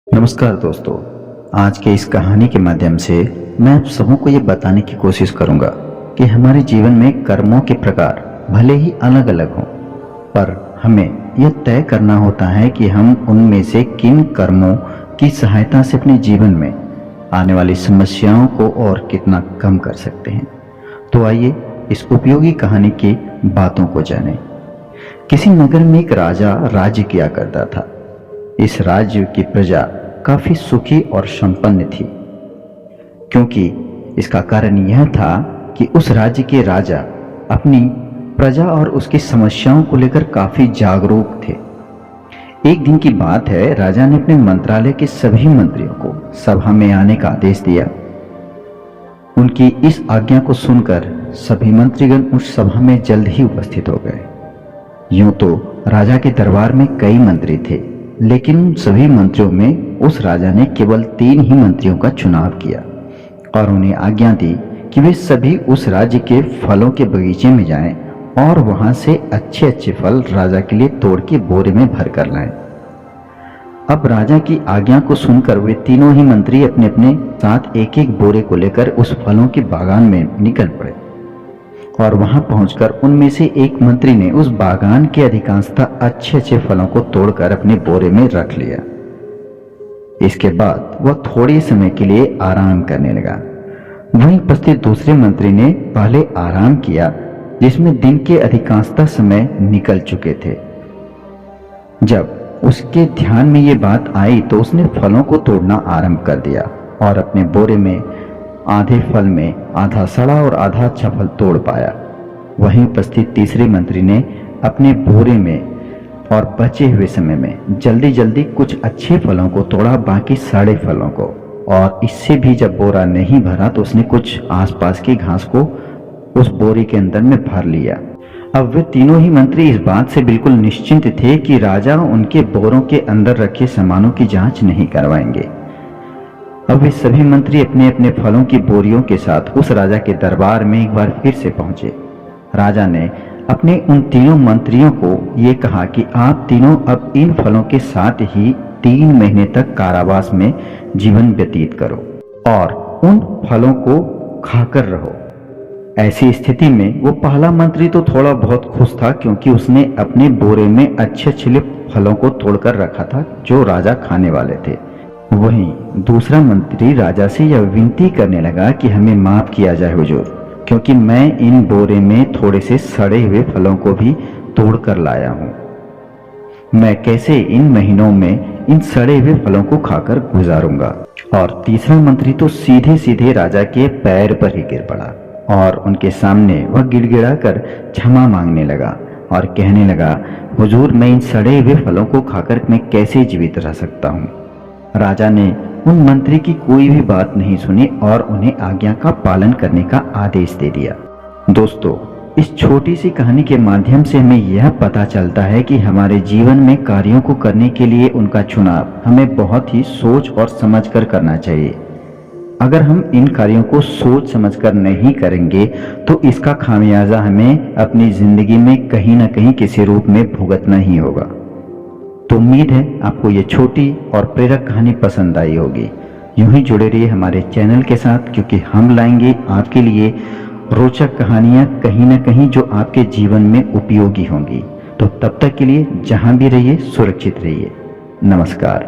नमस्कार दोस्तों। आज के इस कहानी के माध्यम से मैं आप सबों को ये बताने की कोशिश करूंगा कि हमारे जीवन में कर्मों के प्रकार भले ही अलग अलग हों, पर हमें यह तय करना होता है कि हम उनमें से किन कर्मों की सहायता से अपने जीवन में आने वाली समस्याओं को और कितना कम कर सकते हैं। तो आइए इस उपयोगी कहानी की बातों को जानें। किसी नगर में एक राजा राज्य किया करता था। इस राज्य की प्रजा काफी सुखी और संपन्न थी, क्योंकि इसका कारण यह था कि उस राज्य के राजा अपनी प्रजा और उसकी समस्याओं को लेकर काफी जागरूक थे। एक दिन की बात है, राजा ने अपने मंत्रालय के सभी मंत्रियों को सभा में आने का आदेश दिया। उनकी इस आज्ञा को सुनकर सभी मंत्रीगण उस सभा में जल्द ही उपस्थित हो गए। यूं तो राजा के दरबार में कई मंत्री थे, लेकिन उन सभी मंत्रियों में उस राजा ने केवल 3 ही मंत्रियों का चुनाव किया और उन्हें आज्ञा दी कि वे सभी उस राज्य के फलों के बगीचे में जाएं और वहां से अच्छे अच्छे फल राजा के लिए तोड़ के बोरे में भर कर लाएं। अब राजा की आज्ञा को सुनकर वे तीनों ही मंत्री अपने अपने साथ एक एक बोरे को लेकर उस फलों के बागान में निकल पड़े और वहां पहुंचकर उनमें से एक मंत्री ने उस बागान के अधिकांशतः अच्छे अच्छे फलों को तोड़कर अपने बोरे में रख लिया। इसके बाद वह थोड़े समय के लिए आराम करने लगा। वहीं उपस्थित दूसरे मंत्री ने पहले आराम किया, जिसमें दिन के अधिकांशतः समय निकल चुके थे। जब उसके ध्यान में ये बात आई तो उसने फलों को तोड़ना आरंभ कर दिया और अपने बोरे में आधे फल में आधा सड़ा और आधा अच्छा फल तोड़ पाया। वहीं उपस्थित तीसरे मंत्री ने अपने बोरे में और बचे हुए समय में जल्दी जल्दी कुछ अच्छे फलों को तोड़ा, बाकी सड़े फलों को, और इससे भी जब बोरा नहीं भरा तो उसने कुछ आसपास की घास को उस बोरे के अंदर में भर लिया। अब वे तीनों ही मंत्री इस बात से बिल्कुल निश्चिंत थे कि राजा उनके बोरों के अंदर रखे सामानों की जांच नहीं करवाएंगे। अब वे सभी मंत्री अपने अपने फलों की बोरियों के साथ उस राजा के दरबार में एक बार फिर से पहुंचे। राजा ने अपने उन तीनों मंत्रियों को ये कहा कि आप तीनों अब इन फलों के साथ ही 3 महीने तक कारावास में जीवन व्यतीत करो और उन फलों को खाकर रहो। ऐसी स्थिति में वो पहला मंत्री तो थोड़ा बहुत खुश था, क्योंकि उसने अपने बोरे में अच्छे अच्छे फलों को तोड़कर रखा था जो राजा खाने वाले थे। वहीं दूसरा मंत्री राजा से यह विनती करने लगा कि हमें माफ किया जाए हुजूर, क्योंकि मैं इन बोरे में थोड़े से सड़े हुए फलों को भी तोड़कर लाया हूं। मैं कैसे इन महीनों में इन सड़े हुए फलों को खाकर गुजारूंगा। और तीसरा मंत्री तो सीधे सीधे राजा के पैर पर ही गिर पड़ा और उनके सामने वह गिड़गिड़ा कर क्षमा मांगने लगा और कहने लगा, हुजूर, मैं इन सड़े हुए फलों को खाकर मैं कैसे जीवित रह सकता हूँ। राजा ने उन मंत्री की कोई भी बात नहीं सुनी और उन्हें आज्ञा का पालन करने का आदेश दे दिया। दोस्तों, इस छोटी सी कहानी के माध्यम से हमें यह पता चलता है कि हमारे जीवन में कार्यों को करने के लिए उनका चुनाव हमें बहुत ही सोच और समझकर करना चाहिए। अगर हम इन कार्यों को सोच समझकर नहीं करेंगे तो इसका खामियाजा हमें अपनी जिंदगी में कहीं ना कहीं किसी रूप में भुगतना ही होगा। तो उम्मीद है आपको ये छोटी और प्रेरक कहानी पसंद आई होगी। यूं ही जुड़े रहिए हमारे चैनल के साथ, क्योंकि हम लाएंगे आपके लिए रोचक कहानियां कहीं ना कहीं जो आपके जीवन में उपयोगी होंगी। तो तब तक के लिए जहां भी रहिए सुरक्षित रहिए। नमस्कार।